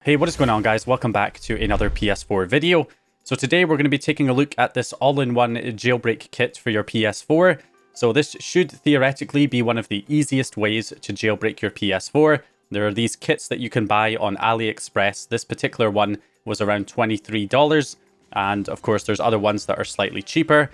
Hey, what is going on, guys? Welcome back to another PS4 video. So today we're going to be taking a look at this all-in-one jailbreak kit for your PS4. So this should theoretically be one of the easiest ways to jailbreak your PS4. There are these kits that you can buy on AliExpress. This particular one was around $23. And of course, there's other ones that are slightly cheaper.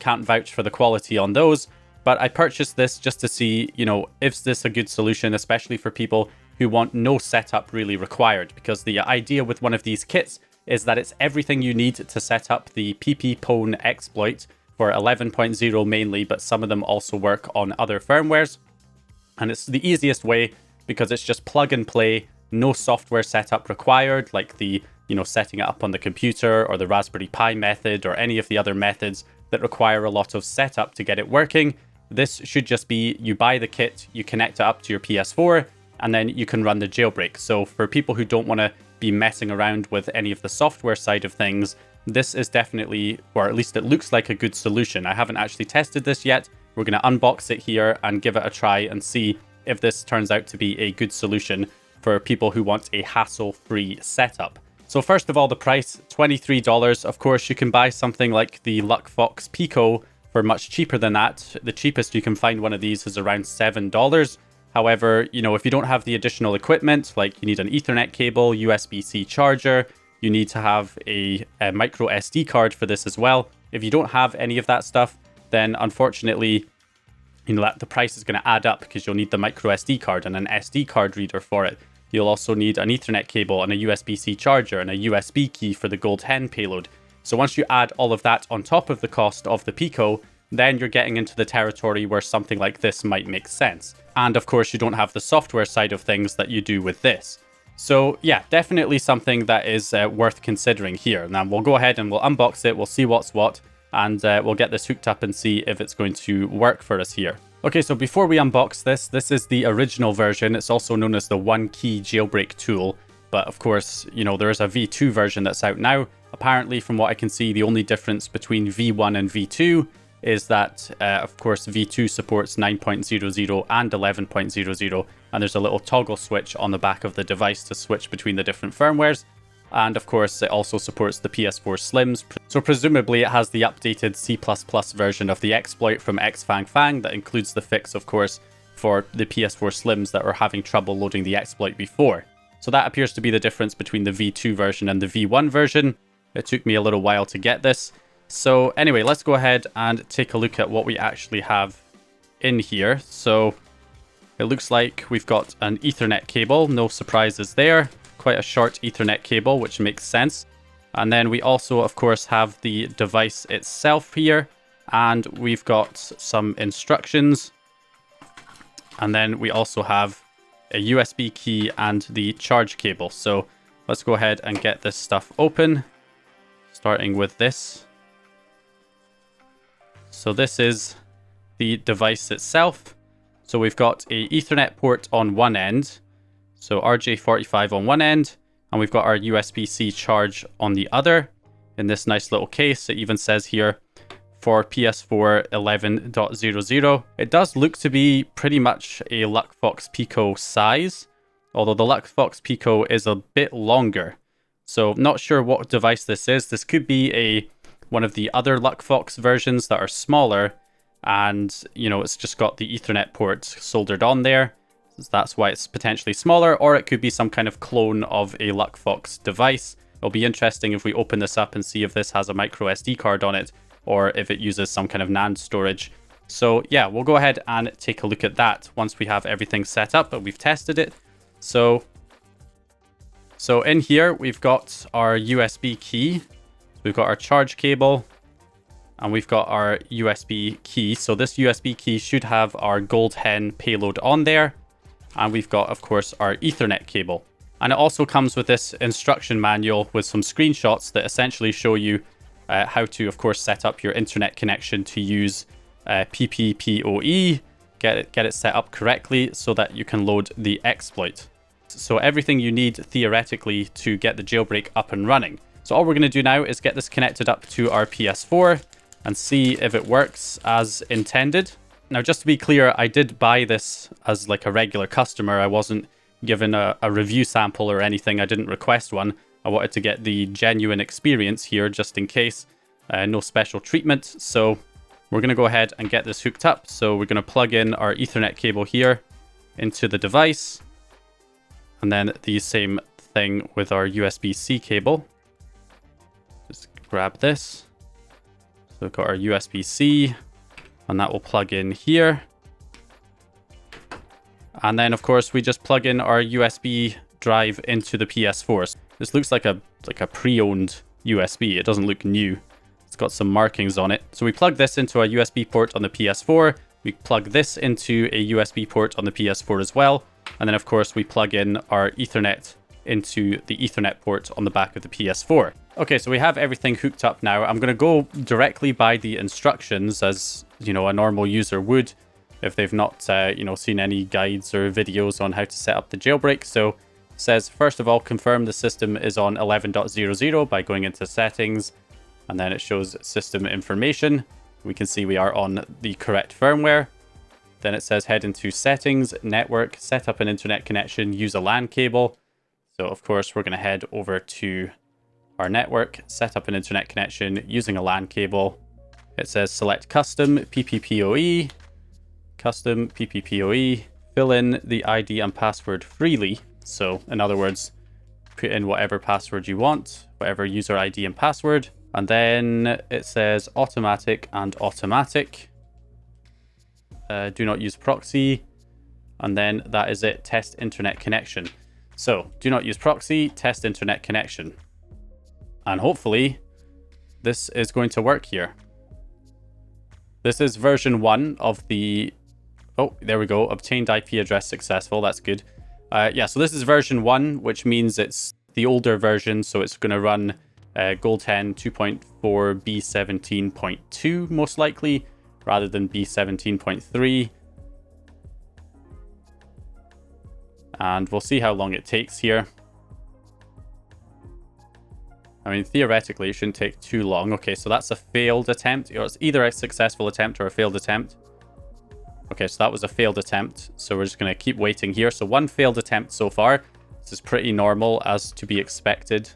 Can't vouch for the quality on those. But I purchased this just to see, is this a good solution, especially for people who want no setup really required, because the idea with one of these kits is that it's everything you need to set up the pp-pwn exploit for 11.0 mainly, but some of them also work on other firmwares. And it's the easiest way because it's just plug and play, no software setup required, like the, setting it up on the computer or the Raspberry Pi method or any of the other methods that require a lot of setup to get it working. This should just be, you buy the kit, you connect it up to your PS4, and then you can run the jailbreak. So for people who don't want to be messing around with any of the software side of things, this is definitely, or at least it looks like a good solution. I haven't actually tested this yet. We're going to unbox it here and give it a try and see if this turns out to be a good solution for people who want a hassle-free setup. So first of all, the price, $23. Of course, you can buy something like the LuckFox Pico for much cheaper than that. The cheapest you can find one of these is around $7. However, if you don't have the additional equipment, like you need an Ethernet cable, USB-C charger, you need to have a micro SD card for this as well. If you don't have any of that stuff, then unfortunately, the price is going to add up because you'll need the micro SD card and an SD card reader for it. You'll also need an Ethernet cable and a USB-C charger and a USB key for the Gold Hen payload. So once you add all of that on top of the cost of the Pico, then you're getting into the territory where something like this might make sense. And of course, you don't have the software side of things that you do with this. So yeah, definitely something that is worth considering here. Now we'll go ahead and we'll unbox it, we'll see what's what, and we'll get this hooked up and see if it's going to work for us here. Okay, so before we unbox this is the original version. It's also known as the one key jailbreak tool. But of course, there is a V2 version that's out now. Apparently, from what I can see, the only difference between V1 and V2 is that, of course, V2 supports 9.00 and 11.00, and there's a little toggle switch on the back of the device to switch between the different firmwares. And of course, it also supports the PS4 Slims, so presumably it has the updated C++ version of the exploit from xFangFang that includes the fix, of course, for the PS4 Slims that were having trouble loading the exploit before. So that appears to be the difference between the V2 version and the V1 version. It took me a little while to get this. So anyway, let's go ahead and take a look at what we actually have in here. So it looks like we've got an Ethernet cable, no surprises there. Quite a short Ethernet cable, which makes sense. And then we also, of course, have the device itself here. And we've got some instructions. And then we also have a USB key and the charge cable. So let's go ahead and get this stuff open, starting with this. So this is the device itself. So we've got a Ethernet port on one end, so RJ45 on one end, and we've got our USB-C charge on the other in this nice little case. It even says here for PS4 11.00. It does look to be pretty much a LuckFox Pico size, although the LuckFox Pico is a bit longer. So not sure what device this is. This could be one of the other LuckFox versions that are smaller, and it's just got the Ethernet port soldered on there. So that's why it's potentially smaller, or it could be some kind of clone of a LuckFox device. It'll be interesting if we open this up and see if this has a micro SD card on it, or if it uses some kind of NAND storage. So yeah, we'll go ahead and take a look at that once we have everything set up and we've tested it. So in here, we've got our USB key. We've got our charge cable, and we've got our USB key. So this USB key should have our Gold Hen payload on there. And we've got, of course, our Ethernet cable. And it also comes with this instruction manual with some screenshots that essentially show you how to, of course, set up your internet connection to use pp-pwn, get it set up correctly so that you can load the exploit. So everything you need theoretically to get the jailbreak up and running. So all we're going to do now is get this connected up to our PS4 and see if it works as intended. Now, just to be clear, I did buy this as like a regular customer. I wasn't given a review sample or anything. I didn't request one. I wanted to get the genuine experience here just in case. No special treatment. So we're going to go ahead and get this hooked up. So we're going to plug in our Ethernet cable here into the device. And then the same thing with our USB-C cable. Just grab this. So we've got our USB-C, and that will plug in here. And then, of course, we just plug in our USB drive into the PS4. This looks like a pre-owned USB. It doesn't look new. It's got some markings on it. So we plug this into a USB port on the PS4. We plug this into a USB port on the PS4 as well. And then, of course, we plug in our Ethernet into the Ethernet port on the back of the PS4. Okay, so we have everything hooked up now. I'm going to go directly by the instructions as, you know, a normal user would if they've not, you know, seen any guides or videos on how to set up the jailbreak. So it says, first of all, confirm the system is on 11.00 by going into settings. And then it shows system information. We can see we are on the correct firmware. Then it says head into settings, network, set up an internet connection, use a LAN cable. So of course, we're going to head over to our network, set up an internet connection using a LAN cable. It says select custom PPPoE, fill in the ID and password freely. So in other words, put in whatever password you want, whatever user ID and password. And then it says automatic and automatic. Do not use proxy. And then that is it, test internet connection. So do not use proxy, test internet connection. And hopefully this is going to work here. This is version 1 of the... Oh, there we go. Obtained IP address successful. That's good. Yeah, so this is version 1, which means it's the older version. So it's going to run Gold 10 2.4 B17.2 most likely, rather than B17.3. And we'll see how long it takes here. I mean, theoretically, it shouldn't take too long. Okay, so that's a failed attempt. Or it's either a successful attempt or a failed attempt. Okay, so that was a failed attempt. So we're just going to keep waiting here. So one failed attempt so far. This is pretty normal, as to be expected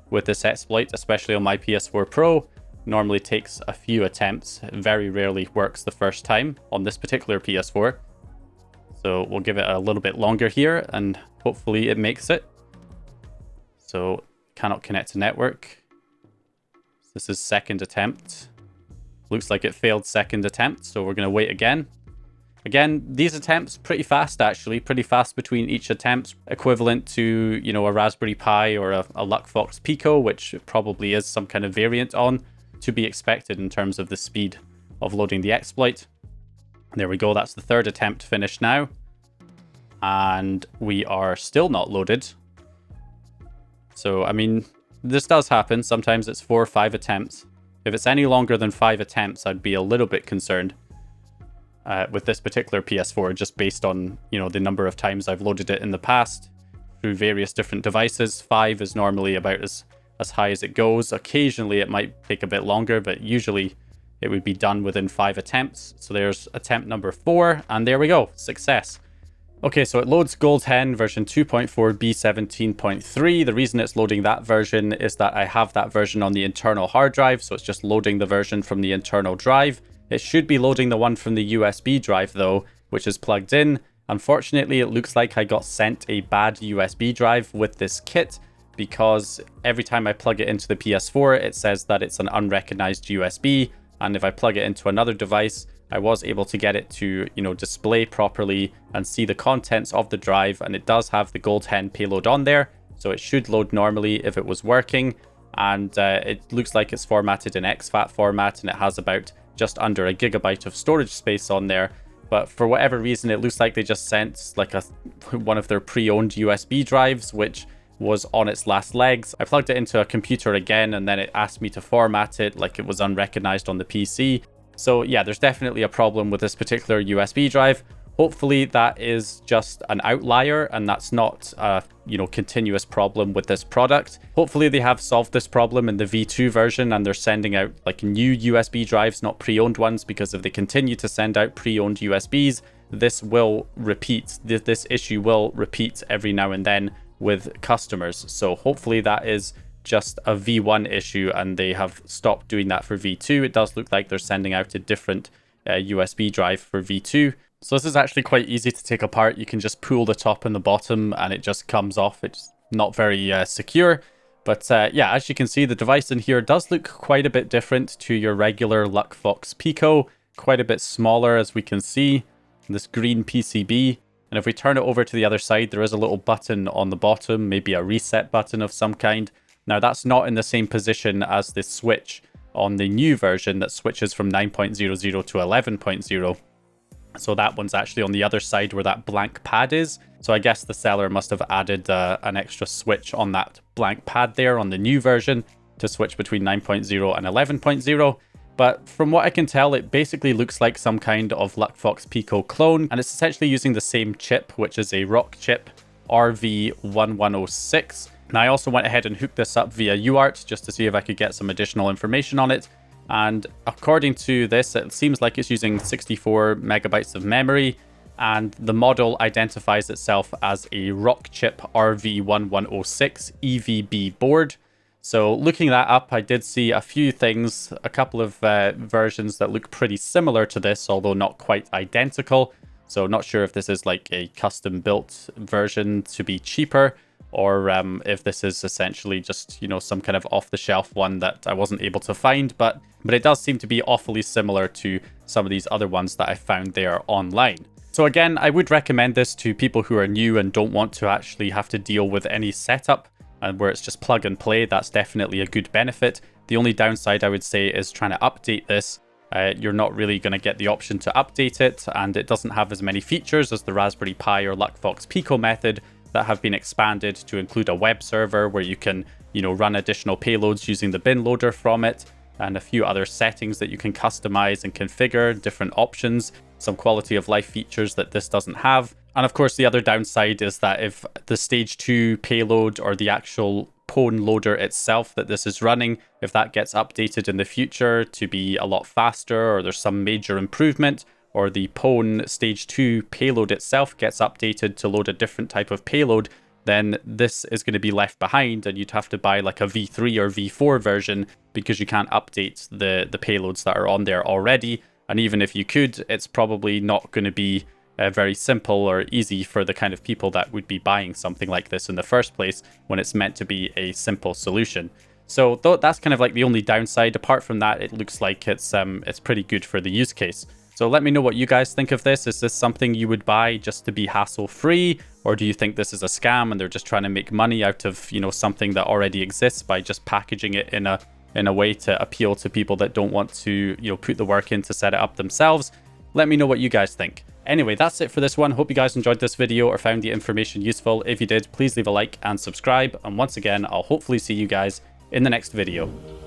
with this exploit, especially on my PS4 Pro. Normally takes a few attempts. It very rarely works the first time on this particular PS4. So we'll give it a little bit longer here, and hopefully it makes it. So cannot connect to network. This is second attempt. Looks like it failed second attempt, so we're going to wait again. Again, these attempts pretty fast, actually. Pretty fast between each attempt. Equivalent to, you know, a Raspberry Pi or a LuckFox Pico, which probably is some kind of variant on, to be expected in terms of the speed of loading the exploit. There we go. That's the third attempt finished now. And we are still not loaded. So, I mean, this does happen. Sometimes it's 4 or 5 attempts. If it's any longer than 5 attempts, I'd be a little bit concerned with this particular PS4, just based on, you know, the number of times I've loaded it in the past through various different devices. 5 is normally about as high as it goes. Occasionally, it might take a bit longer, but usually it would be done within 5 attempts. So there's attempt number 4, and there we go. Success. Okay, so it loads Gold 10 version 2.4 B17.3. The reason it's loading that version is that I have that version on the internal hard drive, so it's just loading the version from the internal drive. It should be loading the one from the USB drive though, which is plugged in. Unfortunately, it looks like I got sent a bad USB drive with this kit, because every time I plug it into the PS4, it says that it's an unrecognized USB. And if I plug it into another device, I was able to get it to, you know, display properly and see the contents of the drive. And it does have the Gold 10 payload on there, so it should load normally if it was working. And it looks like it's formatted in exFAT format, and it has about just under a gigabyte of storage space on there. But for whatever reason, it looks like they just sent like one of their pre-owned USB drives, which was on its last legs. I plugged it into a computer again, and then it asked me to format it like it was unrecognized on the PC. So yeah, there's definitely a problem with this particular USB drive. Hopefully that is just an outlier and that's not a, continuous problem with this product. Hopefully they have solved this problem in the V2 version and they're sending out like new USB drives, not pre-owned ones, because if they continue to send out pre-owned USBs, this will repeat. This issue will repeat every now and then with customers. So hopefully that is just a V1 issue and they have stopped doing that for V2. It does look like they're sending out a different USB drive for V2. So this is actually quite easy to take apart. You can just pull the top and the bottom and it just comes off. It's not very secure. But yeah, as you can see, the device in here does look quite a bit different to your regular LuckFox Pico. Quite a bit smaller, as we can see. This green PCB. And if we turn it over to the other side, there is a little button on the bottom, maybe a reset button of some kind. Now that's not in the same position as this switch on the new version that switches from 9.00 to 11.0. So that one's actually on the other side where that blank pad is. So I guess the seller must have added an extra switch on that blank pad there on the new version to switch between 9.0 and 11.0. But from what I can tell, it basically looks like some kind of LuckFox Pico clone, and it's essentially using the same chip, which is a Rock chip RV1106. Now I also went ahead and hooked this up via UART just to see if I could get some additional information on it. And according to this, it seems like it's using 64 megabytes of memory, and the model identifies itself as a Rock chip RV1106 EVB board. So looking that up, I did see a few things, a couple of versions that look pretty similar to this, although not quite identical. So not sure if this is like a custom built version to be cheaper, or if this is essentially just, some kind of off-the-shelf one that I wasn't able to find. But it does seem to be awfully similar to some of these other ones that I found there online. So again, I would recommend this to people who are new and don't want to actually have to deal with any setup, and where it's just plug and play. That's definitely a good benefit. The only downside I would say is trying to update this. You're not really going to get the option to update it, and it doesn't have as many features as the Raspberry Pi or LuckFox Pico method that have been expanded to include a web server where you can, run additional payloads using the bin loader from it, and a few other settings that you can customize and configure, different options, some quality of life features that this doesn't have. And of course, the other downside is that if the stage 2 payload or the actual Pwn loader itself that this is running, if that gets updated in the future to be a lot faster, or there's some major improvement, or the Pwn stage 2 payload itself gets updated to load a different type of payload, then this is going to be left behind and you'd have to buy like a V3 or V4 version because you can't update the payloads that are on there already. And even if you could, it's probably not going to be very simple or easy for the kind of people that would be buying something like this in the first place when it's meant to be a simple solution. So that's kind of like the only downside. Apart from that, it looks like it's pretty good for the use case. So let me know what you guys think of this. Is this something you would buy just to be hassle-free? Or do you think this is a scam and they're just trying to make money out of, something that already exists by just packaging it in a way to appeal to people that don't want to, put the work in to set it up themselves? Let me know what you guys think. Anyway, that's it for this one. Hope you guys enjoyed this video or found the information useful. If you did, please leave a like and subscribe. And once again, I'll hopefully see you guys in the next video.